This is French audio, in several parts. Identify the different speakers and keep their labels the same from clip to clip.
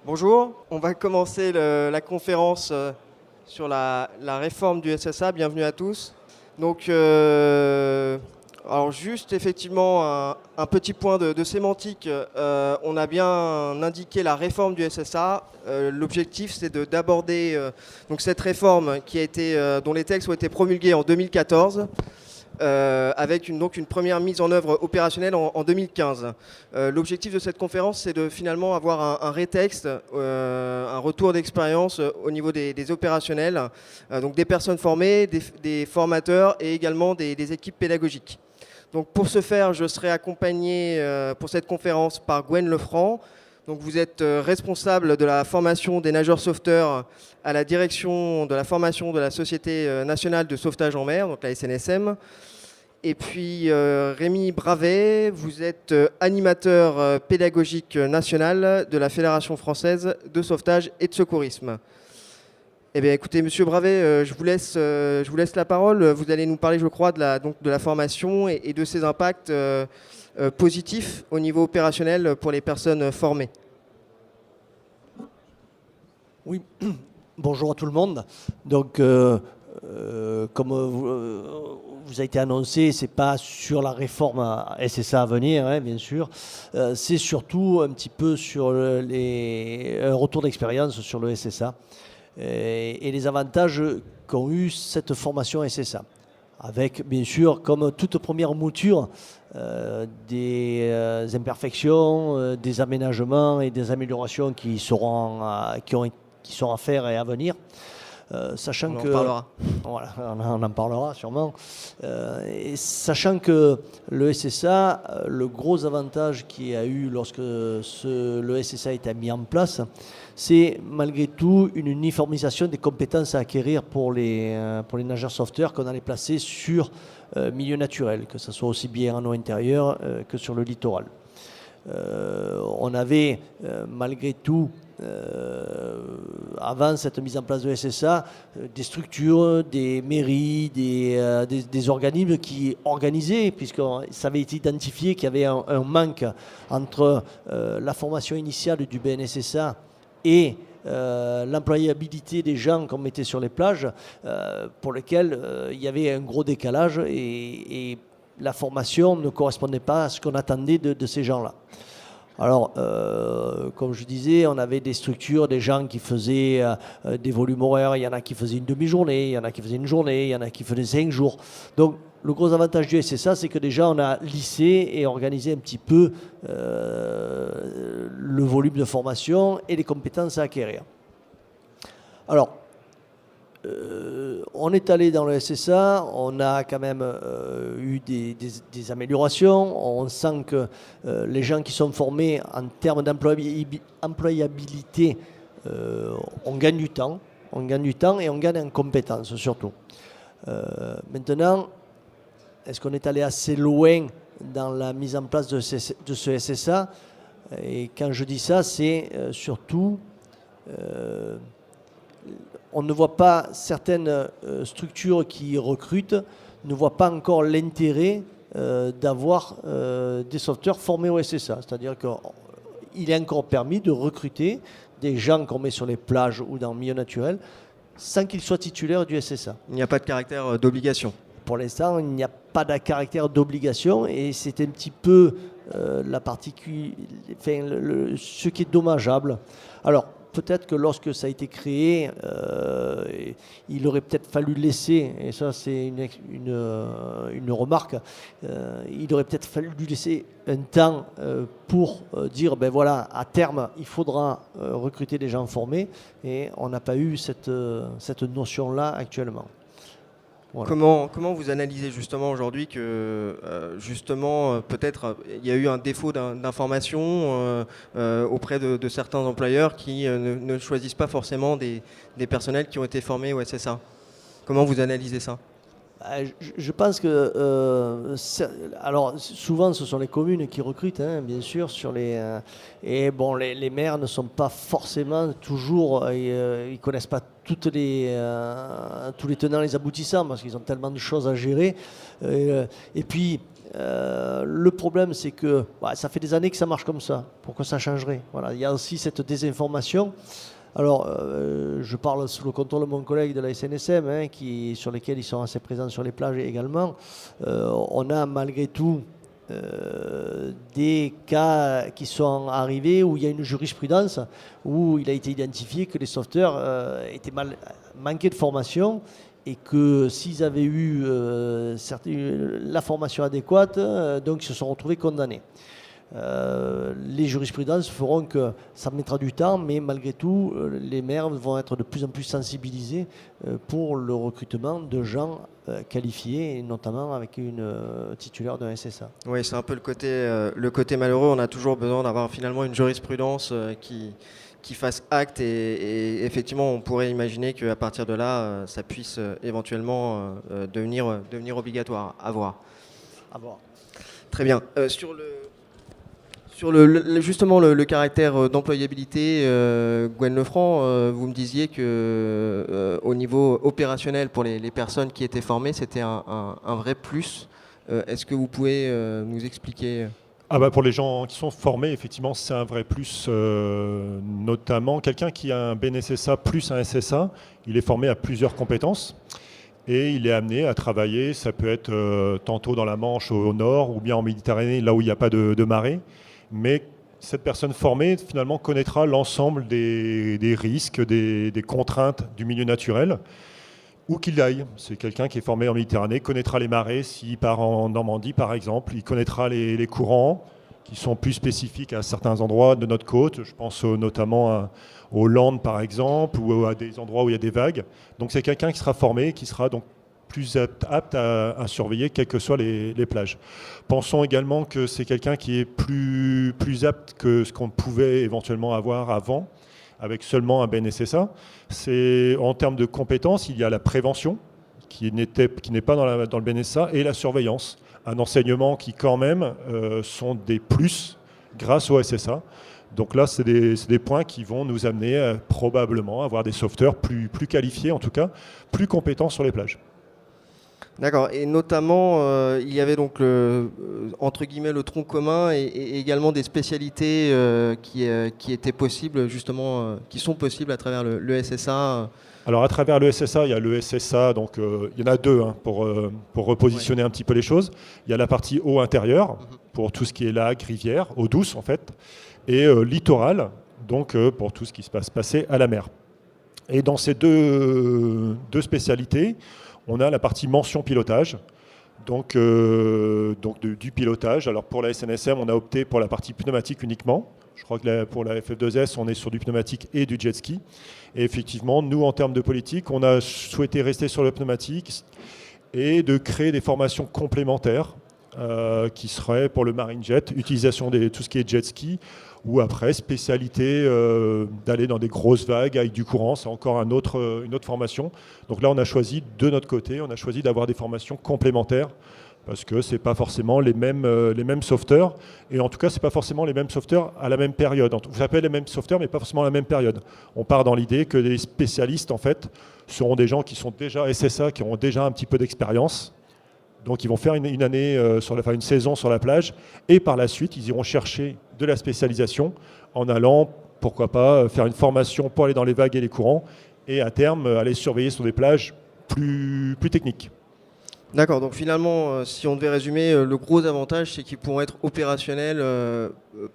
Speaker 1: Bonjour, on va commencer la conférence sur la réforme du SSA. Bienvenue à tous. Donc, alors juste effectivement un petit point de sémantique. On a bien indiqué la réforme du SSA. L'objectif, c'est d'aborder donc cette réforme dont les textes ont été promulgués en 2014. Avec une première mise en œuvre opérationnelle en 2015. L'objectif de cette conférence, c'est de finalement avoir un rétexte, un retour d'expérience au niveau des opérationnels, donc des personnes formées, des formateurs et également des équipes pédagogiques. Donc pour ce faire, je serai accompagné pour cette conférence par Gwen Lefranc. Donc vous êtes responsable de la formation des nageurs sauveteurs à la direction de la formation de la Société nationale de sauvetage en mer, donc la SNSM. Et puis Rémi Bravet, vous êtes animateur pédagogique national de la Fédération française de sauvetage et de secourisme. Eh bien écoutez, monsieur Bravet, je vous laisse la parole. Vous allez nous parler, je crois, de la formation et de ses impacts positifs au niveau opérationnel pour les personnes formées.
Speaker 2: Oui, bonjour à tout le monde. Donc, comme vous a été annoncé, ce n'est pas sur la réforme SSA à venir, hein, bien sûr. C'est surtout un petit peu sur un retour d'expérience sur le SSA et les avantages qu'ont eu cette formation SSA. Avec, bien sûr, comme toute première mouture, des imperfections, des aménagements et des améliorations qui sont à faire et à venir. Sachant
Speaker 1: on en parlera.
Speaker 2: Voilà, on en parlera sûrement. Et sachant que le SSA, le gros avantage qu'il y a eu lorsque le SSA a été mis en place, c'est malgré tout une uniformisation des compétences à acquérir pour les nageurs sauveteurs qu'on allait placer sur milieu naturel, que ce soit aussi bien en eau intérieure que sur le littoral. On avait malgré tout, avant cette mise en place de SSA, des structures, des mairies, des organismes qui organisaient, puisque ça avait été identifié qu'il y avait un manque entre la formation initiale du BNSSA et l'employabilité des gens qu'on mettait sur les plages, pour lesquels il y avait un gros décalage et la formation ne correspondait pas à ce qu'on attendait de ces gens-là. Alors, comme je disais, on avait des structures, des gens qui faisaient des volumes horaires, il y en a qui faisaient une demi-journée, il y en a qui faisaient une journée, il y en a qui faisaient 5 jours. Donc, le gros avantage du SSA, c'est que déjà, on a lissé et organisé un petit peu le volume de formation et les compétences à acquérir. Alors, on est allé dans le SSA, on a quand même eu des améliorations. On sent que les gens qui sont formés en termes d'employabilité, on gagne du temps. On gagne du temps et on gagne en compétences surtout. Maintenant, est-ce qu'on est allé assez loin dans la mise en place de ce SSA? Et quand je dis ça, c'est surtout... on ne voit pas certaines structures qui recrutent, ne voient pas encore l'intérêt d'avoir des sauveteurs formés au SSA. C'est-à-dire qu'il est encore permis de recruter des gens qu'on met sur les plages ou dans le milieu naturel sans qu'ils soient titulaires du SSA.
Speaker 1: Il n'y a pas de caractère d'obligation.
Speaker 2: Pour l'instant, il n'y a pas de caractère d'obligation et c'est un petit peu ce qui est dommageable. Alors, peut-être que lorsque ça a été créé, il aurait peut-être fallu laisser, et ça c'est une remarque, il aurait peut-être fallu laisser un temps pour dire, ben voilà, à terme, il faudra recruter des gens formés, et on n'a pas eu cette notion-là actuellement. Voilà.
Speaker 1: Comment vous analysez justement aujourd'hui que peut-être il y a eu un défaut d'information auprès de certains employeurs qui ne choisissent pas forcément des personnels qui ont été formés au SSA? Comment vous analysez ça?
Speaker 2: Je pense que alors souvent ce sont les communes qui recrutent, hein, bien sûr, et bon, les maires ne sont pas forcément toujours, ils connaissent pas tous les tenants, les aboutissants, parce qu'ils ont tellement de choses à gérer. Et puis Le problème, c'est que ça fait des années que ça marche comme ça. Pourquoi ça changerait? Voilà, il y a aussi cette désinformation. Alors, je parle sous le contrôle de mon collègue de la SNSM, sur lesquels ils sont assez présents sur les plages également. On a malgré tout des cas qui sont arrivés où il y a une jurisprudence, où il a été identifié que les sauveteurs manquaient de formation et que s'ils avaient eu la formation adéquate, donc ils se sont retrouvés condamnés. Les jurisprudences feront que ça mettra du temps, mais malgré tout, les maires vont être de plus en plus sensibilisés pour le recrutement de gens qualifiés, et notamment avec une titulaire d'un SSA.
Speaker 1: Oui, c'est un peu le côté malheureux. On a toujours besoin d'avoir finalement une jurisprudence qui fasse acte et effectivement, on pourrait imaginer qu'à partir de là, ça puisse éventuellement devenir obligatoire. À voir. Très bien. Sur justement le caractère d'employabilité, Gwen Lefranc, vous me disiez que au niveau opérationnel pour les personnes qui étaient formées, c'était un vrai plus. Est-ce que vous pouvez nous expliquer
Speaker 3: Pour les gens qui sont formés, effectivement, c'est un vrai plus. Notamment, quelqu'un qui a un BNSSA plus un SSA, il est formé à plusieurs compétences. Et il est amené à travailler, ça peut être tantôt dans la Manche au nord ou bien en Méditerranée, là où il n'y a pas de marée. Mais cette personne formée, finalement, connaîtra l'ensemble des risques, des contraintes du milieu naturel, où qu'il aille. C'est quelqu'un qui est formé en Méditerranée, connaîtra les marées. S'il part en Normandie, par exemple, il connaîtra les courants qui sont plus spécifiques à certains endroits de notre côte. Je pense notamment aux Landes, par exemple, ou à des endroits où il y a des vagues. Donc c'est quelqu'un qui sera formé, qui sera donc plus apte à surveiller quelles que soient les plages. Pensons également que c'est quelqu'un qui est plus apte que ce qu'on pouvait éventuellement avoir avant, avec seulement un BNSSA. En termes de compétences, il y a la prévention, qui n'est pas dans le BNSSA, et la surveillance. Un enseignement qui, quand même, sont des plus grâce au SSA. Donc là, c'est des points qui vont nous amener à probablement avoir des sauveteurs plus qualifiés, en tout cas, plus compétents sur les plages.
Speaker 1: D'accord, et notamment il y avait donc entre guillemets le tronc commun et également des spécialités qui étaient possibles justement, qui sont possibles à travers le SSA.
Speaker 3: Alors à travers le SSA, il y a le SSA, donc il y en a deux pour repositionner un petit peu les choses. Il y a la partie eau intérieure pour tout ce qui est lac, rivière, eau douce en fait, et littoral, donc pour tout ce qui se passe passer à la mer. Et dans ces deux spécialités, on a la partie mention pilotage, donc du pilotage. Alors pour la SNSM, on a opté pour la partie pneumatique uniquement. Je crois que pour la FF2S, on est sur du pneumatique et du jet ski. Et effectivement, nous, en termes de politique, on a souhaité rester sur le pneumatique et de créer des formations complémentaires qui seraient pour le marine jet, utilisation de tout ce qui est jet ski, ou après spécialité d'aller dans des grosses vagues avec du courant, c'est encore une autre formation. Donc là, on a choisi de notre côté, on a choisi d'avoir des formations complémentaires parce que c'est pas forcément les mêmes sauveteurs, et en tout cas, c'est pas forcément les mêmes sauveteurs à la même période. Vous appelez les mêmes sauveteurs, mais pas forcément à la même période. On part dans l'idée que les spécialistes, en fait, seront des gens qui sont déjà SSA, qui ont déjà un petit peu d'expérience. Donc ils vont faire une année, une saison sur la plage, et par la suite, ils iront chercher de la spécialisation en allant, pourquoi pas, faire une formation pour aller dans les vagues et les courants, et à terme, aller surveiller sur des plages plus techniques.
Speaker 1: D'accord, donc finalement, si on devait résumer, le gros avantage, c'est qu'ils pourront être opérationnels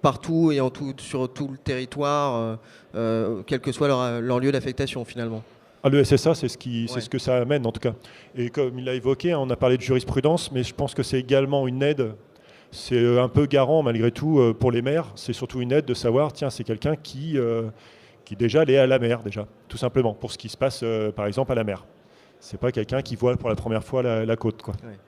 Speaker 1: partout et sur tout le territoire, quel que soit leur lieu d'affectation finalement.
Speaker 3: Le SSA, c'est ce que ça amène en tout cas. Et comme il l'a évoqué, on a parlé de jurisprudence, mais je pense que c'est également une aide. C'est un peu garant malgré tout pour les maires. C'est surtout une aide de savoir, tiens, c'est quelqu'un qui déjà est à la mer, déjà, tout simplement, pour ce qui se passe par exemple à la mer. C'est pas quelqu'un qui voit pour la première fois la côte, quoi. Ouais.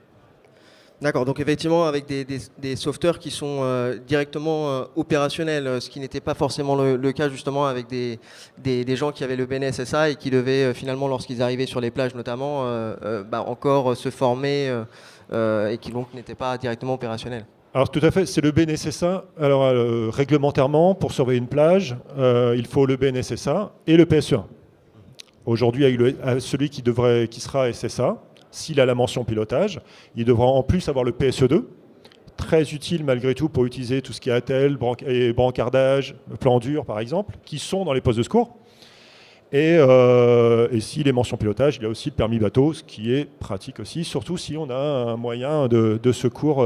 Speaker 1: D'accord, donc effectivement avec des sauveteurs qui sont directement opérationnels, ce qui n'était pas forcément le cas justement avec des gens qui avaient le BNSSA et qui devaient finalement, lorsqu'ils arrivaient sur les plages notamment, encore se former et qui donc n'étaient pas directement opérationnels.
Speaker 3: Alors tout à fait, c'est le BNSSA. Alors réglementairement, pour surveiller une plage, il faut le BNSSA et le PSE1. Aujourd'hui, celui qui sera SSA, s'il a la mention pilotage, il devra en plus avoir le PSE2. très utile malgré tout pour utiliser tout ce qui est attelle et brancardage, plan dur par exemple, qui sont dans les postes de secours. Et s'il est mention pilotage, il y a aussi le permis bateau, ce qui est pratique aussi, surtout si on a un moyen de secours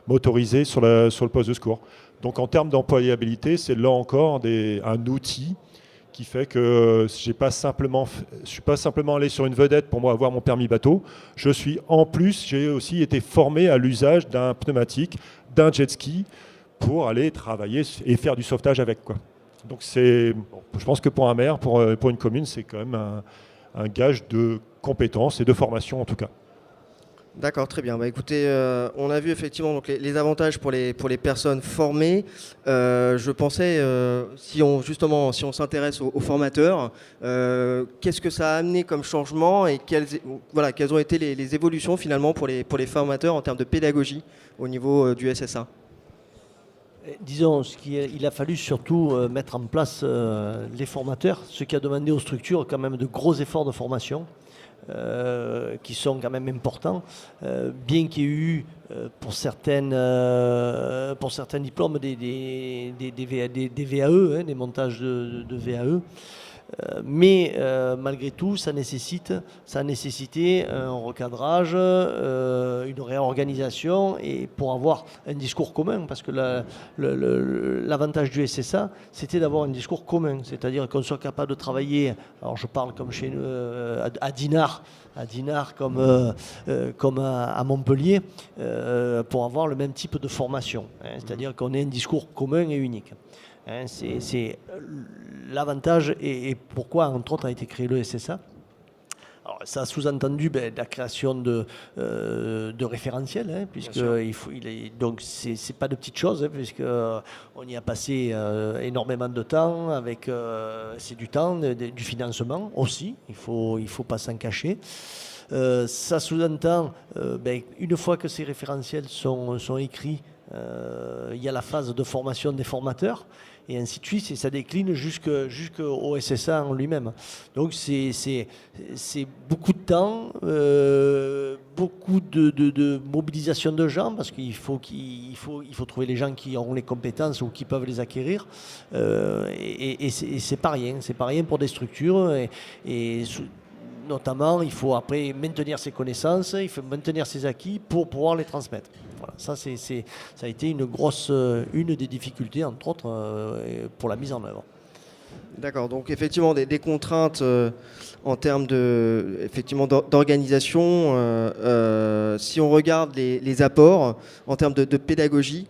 Speaker 3: motorisé sur le poste de secours. Donc en termes d'employabilité, c'est là encore un outil qui fait que je ne suis pas simplement allé sur une vedette pour moi avoir mon permis bateau. J'ai aussi été formé à l'usage d'un pneumatique, d'un jet ski pour aller travailler et faire du sauvetage avec, quoi. Donc je pense que pour un maire, pour une commune, c'est quand même un gage de compétences et de formation en tout cas.
Speaker 1: D'accord, très bien. Bah, écoutez, on a vu effectivement donc, les avantages pour les personnes formées. Je pensais, si on s'intéresse aux formateurs, qu'est-ce que ça a amené comme changement et quelles ont été les évolutions finalement pour les formateurs en termes de pédagogie au niveau du SSA?
Speaker 2: Disons, il a fallu surtout mettre en place les formateurs, ce qui a demandé aux structures quand même de gros efforts de formation. Qui sont quand même importants, bien qu'il y ait eu pour certains diplômes des VAE, hein, des montages de VAE. Mais malgré tout, ça a nécessité un recadrage, une réorganisation et pour avoir un discours commun, parce que l'avantage du SSA, c'était d'avoir un discours commun, c'est-à-dire qu'on soit capable de travailler, alors je parle comme chez nous, à Dinard comme à Montpellier, pour avoir le même type de formation, hein, c'est-à-dire qu'on ait un discours commun et unique. Hein, c'est l'avantage et pourquoi, entre autres, a été créé le SSA. Alors, ça a sous-entendu la création de référentiels, hein, puisque donc c'est pas de petites choses, hein, puisque on y a passé énormément de temps avec c'est du temps, du financement aussi. Il faut pas s'en cacher. Ça sous-entend une fois que ces référentiels sont écrits, il y a la phase de formation des formateurs et ainsi de suite, et ça décline jusqu'au SSA en lui-même. Donc c'est beaucoup de temps, beaucoup de mobilisation de gens, parce qu'il faut trouver les gens qui auront les compétences ou qui peuvent les acquérir, et c'est pas rien pour des structures, et notamment, il faut après maintenir ses connaissances, il faut maintenir ses acquis pour pouvoir les transmettre. Voilà, ça a été une des difficultés, entre autres, pour la mise en œuvre.
Speaker 1: D'accord, donc effectivement des contraintes en termes d'organisation. Si on regarde les apports en termes de pédagogie,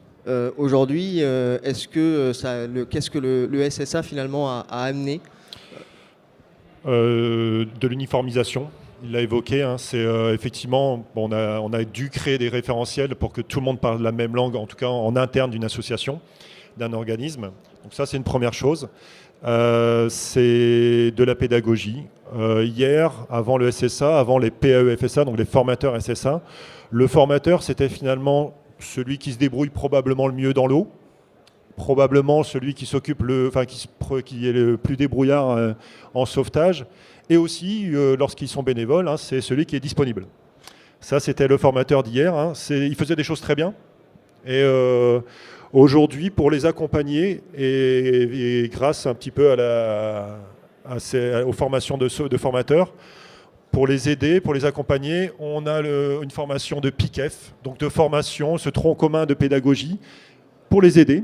Speaker 1: aujourd'hui, qu'est-ce que le SSA finalement a amené?
Speaker 3: De l'uniformisation, il l'a évoqué, hein, c'est effectivement, on a dû créer des référentiels pour que tout le monde parle la même langue, en tout cas en interne d'une association, d'un organisme. Donc ça, c'est une première chose. C'est de la pédagogie. Hier, avant le SSA, avant les PAE-FSA, donc les formateurs SSA, le formateur, c'était finalement celui qui se débrouille probablement le mieux dans l'eau, probablement celui qui qui est le plus débrouillard en sauvetage, et aussi, lorsqu'ils sont bénévoles, hein, c'est celui qui est disponible. Ça, c'était le formateur d'hier. Hein, il faisait des choses très bien. Et aujourd'hui, pour les accompagner, et grâce un petit peu aux formations de formateurs, pour les aider, pour les accompagner, on a une formation de PICEF, donc de formation, ce tronc commun de pédagogie, pour les aider.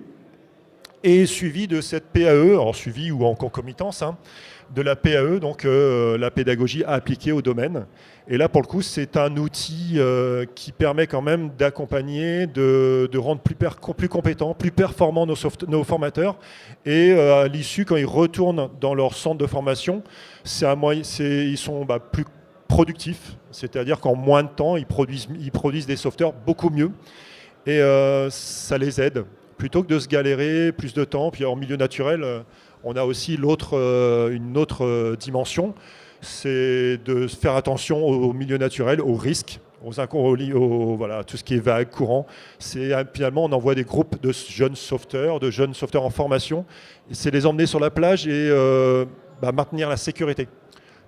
Speaker 3: Et suivi de cette PAE, en suivi ou en concomitance, hein, de la PAE, donc la pédagogie appliquée au domaine. Et là, pour le coup, c'est un outil qui permet quand même d'accompagner, de rendre plus compétents, plus performants nos formateurs. Et à l'issue, quand ils retournent dans leur centre de formation, ils sont plus productifs. C'est-à-dire qu'en moins de temps, ils produisent des sauveteurs beaucoup mieux. Et ça les aide. Plutôt que de se galérer plus de temps, puis en milieu naturel, on a aussi une autre dimension, c'est de faire attention au milieu naturel, aux risques, voilà, tout ce qui est vague, courant. Finalement, on envoie des groupes de jeunes sauveteurs en formation, et c'est les emmener sur la plage et maintenir la sécurité.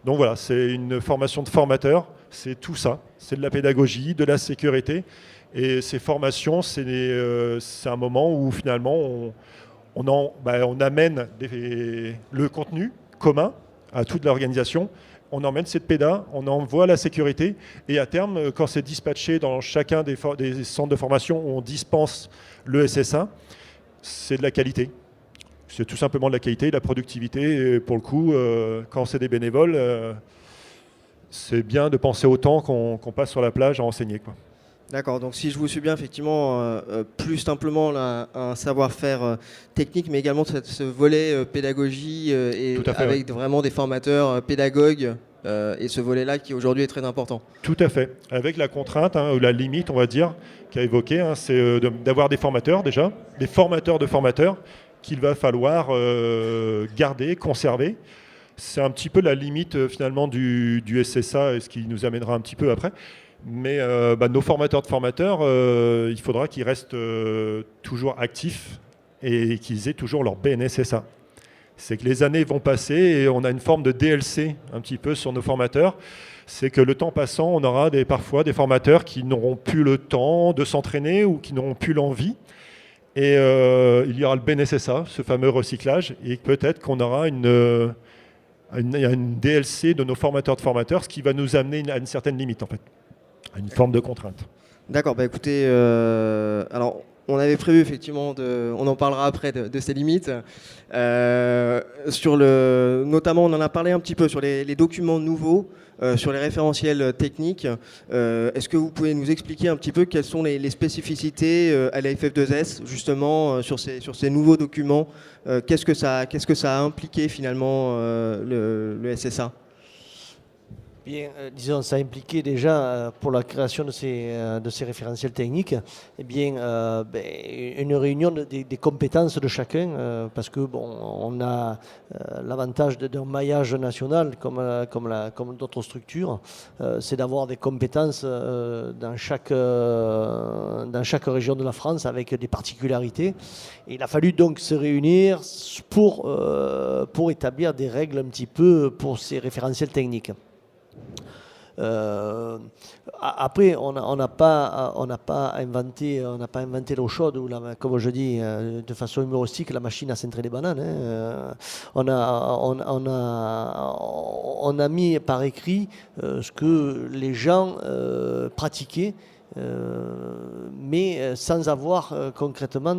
Speaker 3: Donc voilà, c'est une formation de formateur, c'est tout ça, c'est de la pédagogie, de la sécurité. Et ces formations, c'est un moment où finalement on amène le contenu commun à toute l'organisation. On emmène cette PEDA, on envoie la sécurité, et à terme, quand c'est dispatché dans chacun des centres de formation où on dispense le SSA, c'est de la qualité. C'est tout simplement de la qualité, de la productivité. Et pour le coup, quand c'est des bénévoles, c'est bien de penser au temps qu'on passe sur la plage à enseigner, quoi.
Speaker 1: D'accord, donc si je vous suis bien, effectivement, plus simplement un savoir-faire technique, mais également ce volet pédagogie et
Speaker 3: Tout à fait,
Speaker 1: avec vraiment des formateurs pédagogues, et ce volet-là qui aujourd'hui est très important.
Speaker 3: Tout à fait, avec la contrainte, ou la limite, on va dire, qu'a évoqué, c'est d'avoir des formateurs déjà, des formateurs de formateurs, qu'il va falloir garder, conserver. C'est un petit peu la limite finalement du SSA, et ce qui nous amènera un petit peu après. Mais nos formateurs de formateurs, il faudra qu'ils restent toujours actifs et qu'ils aient toujours leur BNSSA. C'est que les années vont passer et on a une forme de DLC un petit peu sur nos formateurs. C'est que le temps passant, on aura parfois des formateurs qui n'auront plus le temps de s'entraîner ou qui n'auront plus l'envie. Et il y aura le BNSSA, ce fameux recyclage, et peut-être qu'on aura une DLC de nos formateurs de formateurs, ce qui va nous amener à une certaine limite en fait. Une forme de contrainte.
Speaker 1: D'accord, bah écoutez, alors on avait prévu effectivement, on en parlera après de ces limites. Notamment, on en a parlé un petit peu sur les documents nouveaux, sur les référentiels techniques. Est-ce que vous pouvez nous expliquer un petit peu quelles sont les spécificités à la FF2S, justement, sur ces nouveaux documents? Qu'est-ce que ça a impliqué finalement le SSA?
Speaker 2: Bien, disons, ça impliquait déjà pour la création de ces référentiels techniques, eh bien, une réunion des compétences de chacun, parce que on a l'avantage d'un maillage national comme d'autres structures, c'est d'avoir des compétences dans chaque région de la France avec des particularités. Et il a fallu donc se réunir pour établir des règles un petit peu pour ces référentiels techniques. Après, on n'a pas inventé l'eau chaude, ou comme je dis de façon humoristique, la machine à centrer les bananes. On a mis par écrit ce que les gens pratiquaient, mais sans avoir concrètement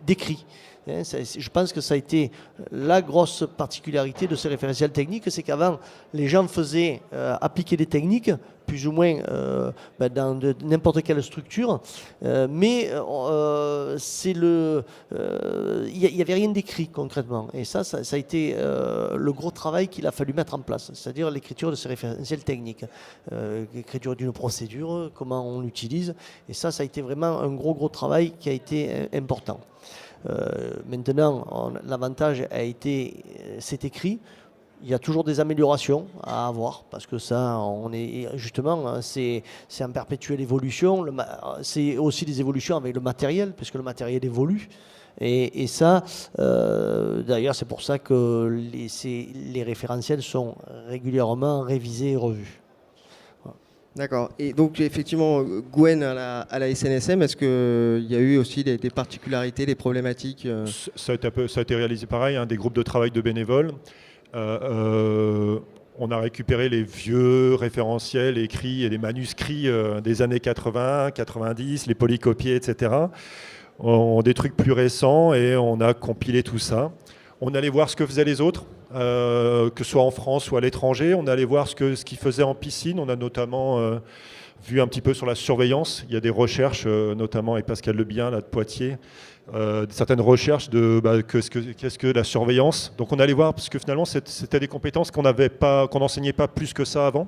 Speaker 2: d'écrit. Je pense que ça a été la grosse particularité de ces référentiels techniques, c'est qu'avant, les gens faisaient appliquer des techniques, plus ou moins dans n'importe quelle structure, mais il n'y avait rien d'écrit concrètement. Et ça a été le gros travail qu'il a fallu mettre en place, c'est-à-dire l'écriture de ces référentiels techniques, l'écriture d'une procédure, comment on l'utilise. Et ça a été vraiment un gros travail qui a été important. Maintenant, l'avantage c'est écrit. Il y a toujours des améliorations à avoir, parce que ça, c'est en perpétuelle évolution. C'est aussi des évolutions avec le matériel, puisque le matériel évolue. Et ça, d'ailleurs, c'est pour ça que les référentiels sont régulièrement révisés et revus.
Speaker 1: D'accord. Et donc, effectivement, Gwen à la SNSM, est-ce qu'il y a eu aussi des particularités, des problématiques
Speaker 3: Ça a été réalisé pareil, des groupes de travail de bénévoles. On a récupéré les vieux référentiels écrits et les manuscrits des années 80, 90, les polycopiés, etc. Des trucs plus récents, et on a compilé tout ça. On allait voir ce que faisaient les autres, que ce soit en France ou à l'étranger. On allait voir ce qu'ils faisaient en piscine. On a notamment vu un petit peu sur la surveillance. Il y a des recherches, notamment avec Pascal Lebien là, de Poitiers, certaines recherches de qu'est-ce que la surveillance. Donc on allait voir, parce que finalement c'était des compétences qu'on n'enseignait pas plus que ça avant.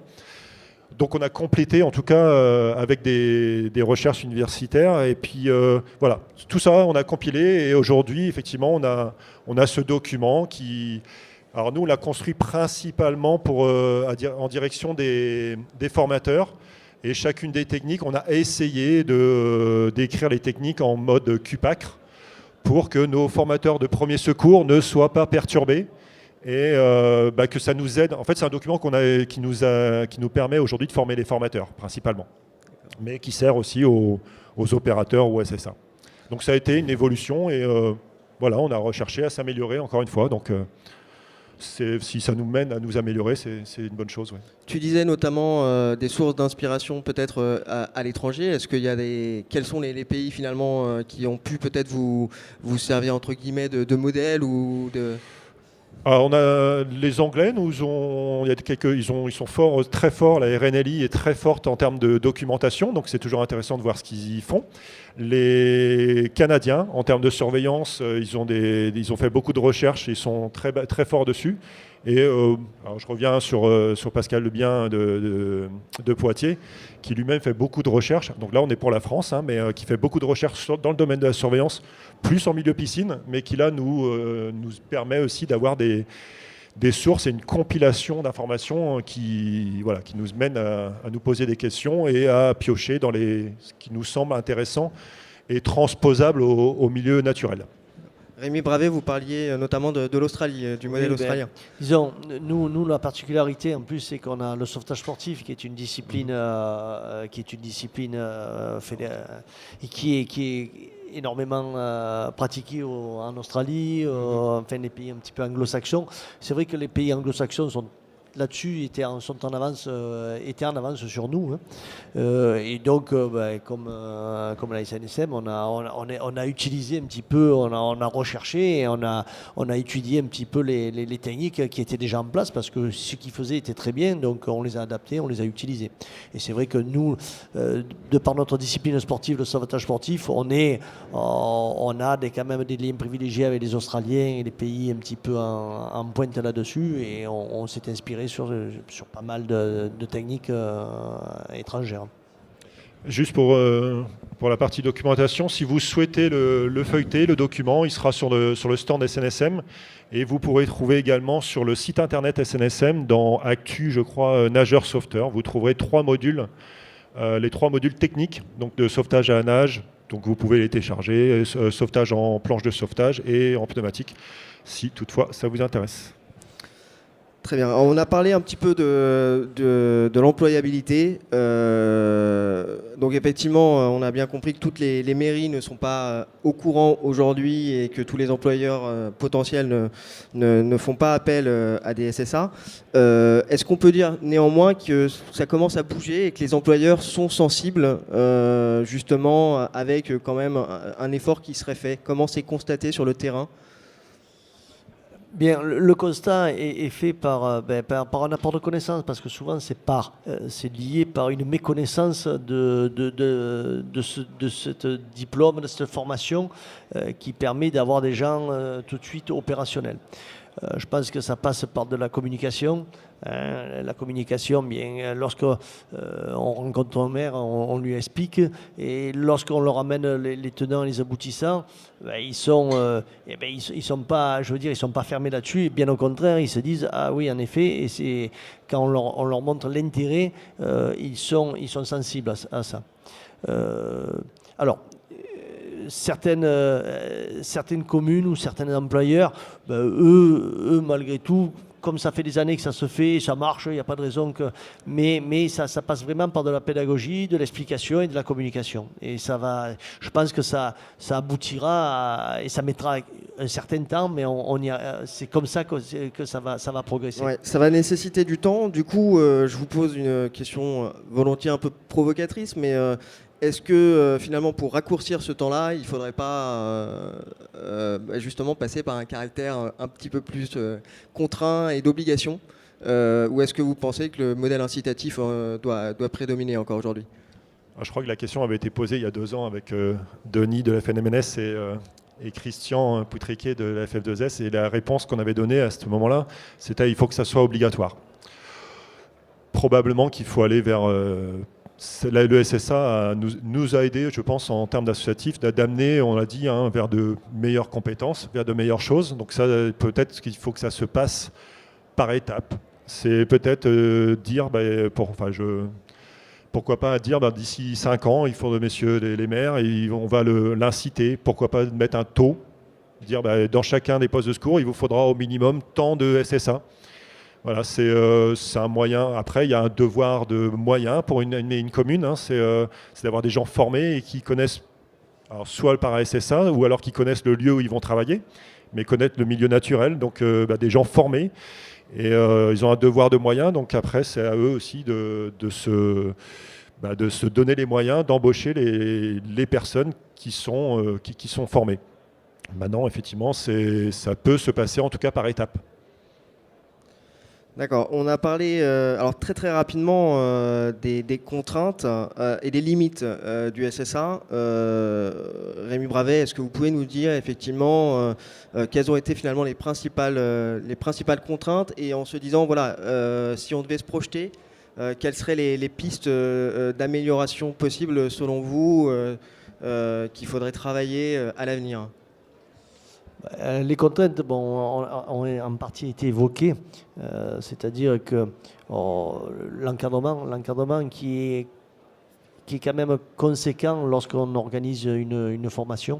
Speaker 3: Donc on a complété en tout cas avec des recherches universitaires, et puis voilà, tout ça on a compilé, et aujourd'hui effectivement on a ce document qui... Alors nous on l'a construit principalement en direction des formateurs, et chacune des techniques on a essayé d'écrire les techniques en mode QPACR pour que nos formateurs de premier secours ne soient pas perturbés. Et que ça nous aide. En fait, c'est un document qui nous permet aujourd'hui de former les formateurs, principalement. mais qui sert aussi aux opérateurs ou SSA. Donc ça a été une évolution et voilà, on a recherché à s'améliorer encore une fois. Donc si ça nous mène à nous améliorer, c'est une bonne chose. Ouais.
Speaker 1: Tu disais notamment des sources d'inspiration peut-être à l'étranger. Est-ce qu'il y a quels sont les pays finalement qui ont pu peut-être vous servir entre guillemets de modèle ou de...
Speaker 3: Alors on a les Anglais, ils sont forts, très forts. La RNLI est très forte en termes de documentation, donc c'est toujours intéressant de voir ce qu'ils font. Les Canadiens, en termes de surveillance, ils ont fait beaucoup de recherches, ils sont très, très forts dessus. Et alors je reviens sur Pascal Lebien de Poitiers, qui lui-même fait beaucoup de recherches. Donc là, on est pour la France, hein, mais qui fait beaucoup de recherches dans le domaine de la surveillance, plus en milieu piscine, mais qui là nous permet aussi d'avoir des sources et une compilation d'informations qui nous mènent à nous poser des questions et à piocher dans ce qui nous semble intéressant et transposable au milieu naturel.
Speaker 1: Rémi Bravet, vous parliez notamment de l'Australie, du modèle australien.
Speaker 2: Disons, nous, la particularité en plus, c'est qu'on a le sauvetage sportif, qui est une discipline, et qui est énormément pratiquée en Australie, enfin les pays un petit peu anglo-saxons. C'est vrai que les pays anglo-saxons sont là-dessus étaient en avance sur nous. Hein. Et donc, comme la SNSM, on a utilisé un petit peu, on a recherché et on a étudié un petit peu les techniques qui étaient déjà en place parce que ce qu'ils faisaient était très bien, donc on les a adaptés, on les a utilisés. Et c'est vrai que nous, de par notre discipline sportive, le sauvetage sportif, on a quand même des liens privilégiés avec les Australiens et les pays un petit peu en pointe là-dessus et on s'est inspiré sur pas mal de techniques étrangères.
Speaker 3: Juste pour la partie documentation, si vous souhaitez le feuilleter, le document, il sera sur le stand SNSM et vous pourrez trouver également sur le site internet SNSM dans Actu, je crois, Nageur Sauveteur. Vous trouverez 3 modules, les 3 modules techniques, donc de sauvetage à la nage. Donc vous pouvez les télécharger, sauvetage en planche de sauvetage et en pneumatique, si toutefois ça vous intéresse.
Speaker 1: Très bien. On a parlé un petit peu de l'employabilité. Donc effectivement, on a bien compris que toutes les mairies ne sont pas au courant aujourd'hui et que tous les employeurs potentiels ne font pas appel à des SSA. Est-ce qu'on peut dire néanmoins que ça commence à bouger et que les employeurs sont sensibles justement avec quand même un effort qui serait fait? Comment c'est constaté sur le terrain?
Speaker 2: Bien, le constat est fait par un apport de connaissances, parce que souvent c'est lié par une méconnaissance de ce diplôme, de cette formation qui permet d'avoir des gens tout de suite opérationnels. Je pense que ça passe par de la communication. La communication, bien, lorsqu'on rencontre un maire, on lui explique, et lorsqu'on leur amène les tenants et les aboutissants, ils sont pas, je veux dire, ils sont pas fermés là-dessus, et bien au contraire, ils se disent ah oui, en effet, et c'est quand on leur montre l'intérêt, ils sont sensibles à ça. Alors. Certaines communes ou certains employeurs, eux, malgré tout, comme ça fait des années que ça se fait, ça marche, il n'y a pas de raison que... Mais ça passe vraiment par de la pédagogie, de l'explication et de la communication. Et je pense que ça aboutira et ça mettra un certain temps, mais c'est comme ça que ça va progresser.
Speaker 1: Ouais, ça va nécessiter du temps. Du coup, je vous pose une question volontiers un peu provocatrice, mais... Est-ce que finalement pour raccourcir ce temps-là, il ne faudrait pas justement passer par un caractère un petit peu plus contraint et d'obligation ou est-ce que vous pensez que le modèle incitatif doit prédominer encore aujourd'hui?
Speaker 3: Je crois que la question avait été posée il y a 2 ans avec Denis de la FNMNS et Christian Poutriquet de la FF2S et la réponse qu'on avait donnée à ce moment-là, c'était il faut que ça soit obligatoire. Probablement qu'il faut aller vers... le SSA nous a aidé, je pense, en termes d'associatif, d'amener, on l'a dit, vers de meilleures compétences, vers de meilleures choses. Donc ça, peut-être qu'il faut que ça se passe par étapes. C'est peut-être dire, pourquoi pas dire, d'ici 5 ans, il faut, messieurs les maires, on va l'inciter. Pourquoi pas mettre un taux, dire dans chacun des postes de secours, il vous faudra au minimum tant de SSA. Voilà, c'est un moyen. Après, il y a un devoir de moyens pour une commune, hein, c'est d'avoir des gens formés et qui connaissent, alors, soit le para-SSA, ou alors qui connaissent le lieu où ils vont travailler, mais connaître le milieu naturel, donc des gens formés. Et ils ont un devoir de moyens, donc après, c'est à eux aussi de se donner les moyens d'embaucher les personnes qui sont formées. Maintenant, effectivement, ça peut se passer en tout cas par étapes.
Speaker 1: D'accord. On a parlé alors très très rapidement des contraintes et des limites du SSA. Rémi Bravet, est-ce que vous pouvez nous dire effectivement quelles ont été finalement les principales contraintes, et en se disant voilà, si on devait se projeter, quelles seraient les pistes d'amélioration possibles selon vous qu'il faudrait travailler à l'avenir?
Speaker 2: Les contraintes ont en partie été évoquées, c'est-à-dire que l'encadrement qui est quand même conséquent lorsqu'on organise une formation.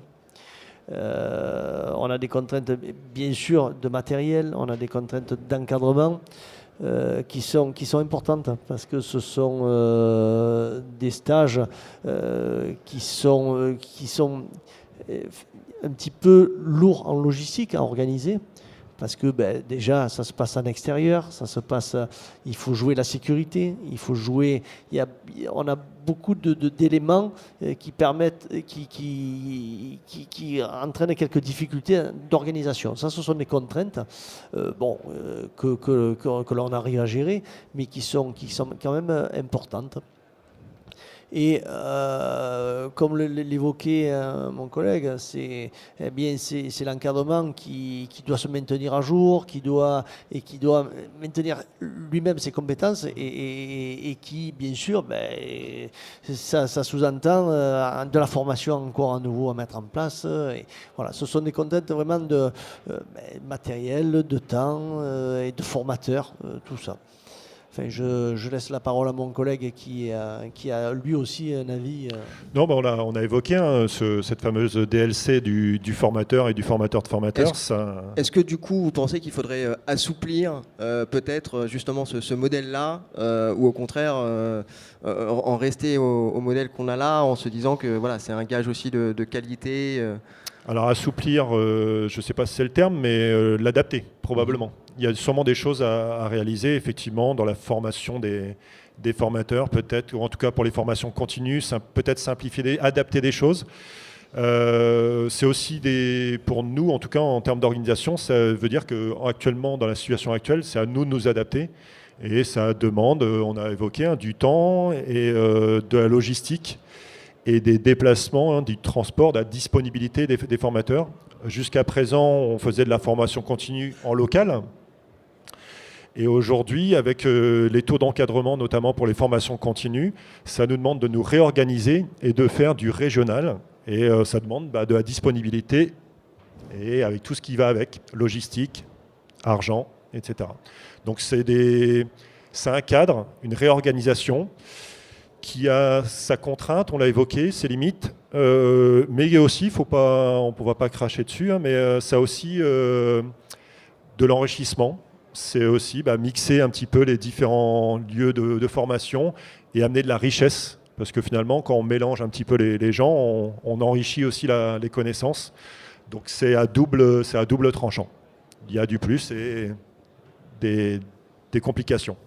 Speaker 2: On a des contraintes bien sûr de matériel, on a des contraintes d'encadrement qui sont importantes, parce que ce sont des stages qui sont un petit peu lourd en logistique à organiser, parce que déjà ça se passe en extérieur, il faut jouer la sécurité, on a beaucoup d'éléments qui permettent, qui entraînent quelques difficultés d'organisation. Ça, ce sont des contraintes que l'on arrive à gérer, mais qui sont quand même importantes. Et comme l'évoquait mon collègue, c'est l'encadrement qui doit se maintenir à jour, qui doit maintenir lui-même ses compétences, et qui, bien sûr, ça sous-entend de la formation encore à nouveau à mettre en place. Et voilà, ce sont des contraintes vraiment de matériel, de temps et de formateurs, tout ça. Enfin, je laisse la parole à mon collègue qui a lui aussi un avis.
Speaker 3: Non, on a évoqué cette fameuse DLC du formateur et du formateur de formateur.
Speaker 1: Est-ce que du coup, vous pensez qu'il faudrait assouplir peut-être justement ce modèle-là, ou au contraire en rester au modèle qu'on a là, en se disant que voilà, c'est un gage aussi de qualité
Speaker 3: Alors assouplir, je ne sais pas si c'est le terme, mais l'adapter, probablement. Il y a sûrement des choses à réaliser, effectivement, dans la formation des formateurs, peut-être, ou en tout cas pour les formations continues, peut-être simplifier, adapter des choses. C'est aussi pour nous, en tout cas en termes d'organisation, ça veut dire qu'actuellement, dans la situation actuelle, c'est à nous de nous adapter. Et ça demande, on a évoqué, du temps et de la logistique et des déplacements, du transport, de la disponibilité des formateurs. Jusqu'à présent, on faisait de la formation continue en local. Et aujourd'hui, avec les taux d'encadrement, notamment pour les formations continues, ça nous demande de nous réorganiser et de faire du régional. Et ça demande de la disponibilité, et avec tout ce qui va avec, logistique, argent, etc. Donc c'est un cadre, une réorganisation qui a sa contrainte, on l'a évoqué, ses limites, mais aussi, on ne va pas cracher dessus, hein, mais ça a aussi de l'enrichissement. C'est aussi mixer un petit peu les différents lieux de formation et amener de la richesse, parce que finalement, quand on mélange un petit peu les gens, on enrichit aussi les connaissances. Donc c'est à double tranchant. Il y a du plus et des complications.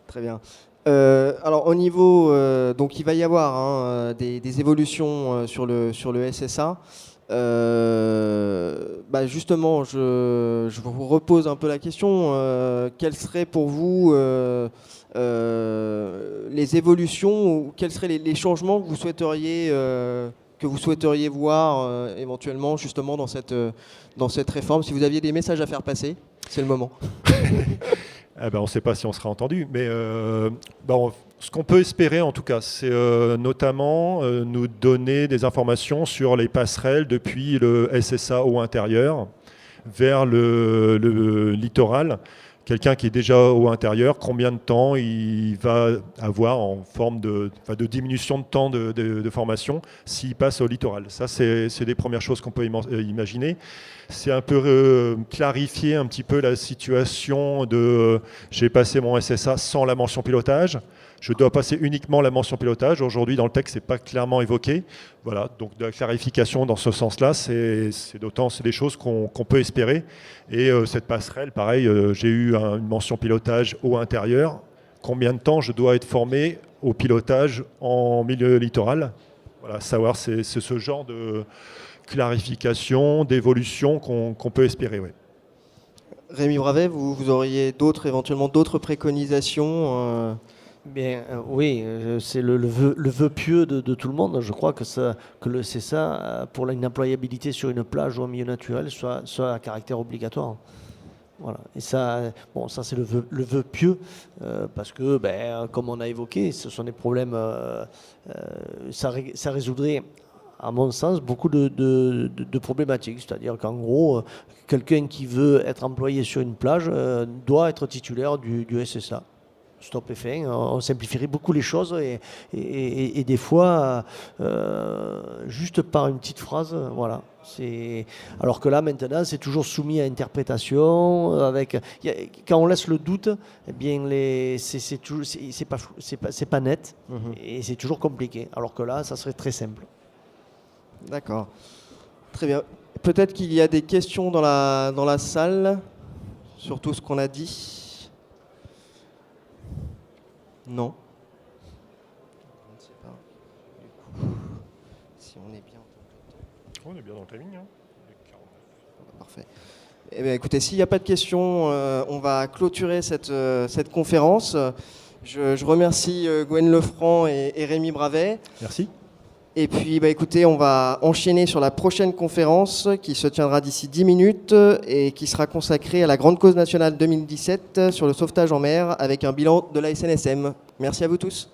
Speaker 1: Très bien. Alors au niveau, donc il va y avoir des évolutions sur le SSA. Justement, je vous repose un peu la question. Quelles seraient pour vous les évolutions, ou quels seraient les changements que vous souhaiteriez voir éventuellement justement dans cette réforme? Si vous aviez des messages à faire passer, c'est le moment.
Speaker 3: On ne sait pas si on sera entendu, mais ce qu'on peut espérer en tout cas, c'est notamment nous donner des informations sur les passerelles depuis le SSA au intérieur vers le littoral, quelqu'un qui est déjà eau intérieure, combien de temps il va avoir en forme de diminution de temps de formation s'il passe au littoral. Ça, c'est des premières choses qu'on peut imaginer. C'est un peu clarifier un petit peu la situation de j'ai passé mon SSA sans la mention pilotage. Je dois passer uniquement la mention pilotage. Aujourd'hui, dans le texte, ce n'est pas clairement évoqué. Voilà, donc de la clarification dans ce sens-là, c'est des choses qu'on peut espérer. Et cette passerelle, pareil, j'ai eu une mention pilotage eau intérieure. Combien de temps je dois être formé au pilotage en milieu littoral? Voilà, savoir, c'est ce genre de clarification, d'évolution qu'on peut espérer. Ouais.
Speaker 1: Rémi Bravet, vous auriez éventuellement d'autres préconisations
Speaker 2: Bien, oui, c'est le vœu pieux de tout le monde. Je crois que le CSA, pour une employabilité sur une plage ou un milieu naturel, soit à caractère obligatoire. Voilà. Et ça, ça c'est le vœu pieux, parce que, comme on a évoqué, ce sont des problèmes, ça résoudrait, à mon sens, beaucoup de problématiques. C'est-à-dire qu'en gros, quelqu'un qui veut être employé sur une plage doit être titulaire du SSA. Stop et fin, on simplifierait beaucoup les choses et des fois, juste par une petite phrase, voilà. Alors que là, maintenant, c'est toujours soumis à interprétation. Quand on laisse le doute, eh bien, c'est pas net et c'est toujours compliqué. Alors que là, ça serait très simple.
Speaker 1: D'accord. Très bien. Peut-être qu'il y a des questions dans la salle sur tout ce qu'on a dit. Non. Je ne sais pas. Du coup, si on est bien.
Speaker 3: On est bien dans le timing. Hein.
Speaker 1: Parfait. Eh bien, écoutez, s'il n'y a pas de questions, on va clôturer cette conférence. Je remercie Gwen Lefranc et Rémi Bravet.
Speaker 3: Merci.
Speaker 1: Et puis, écoutez, on va enchaîner sur la prochaine conférence qui se tiendra d'ici 10 minutes et qui sera consacrée à la Grande Cause nationale 2017 sur le sauvetage en mer avec un bilan de la SNSM. Merci à vous tous.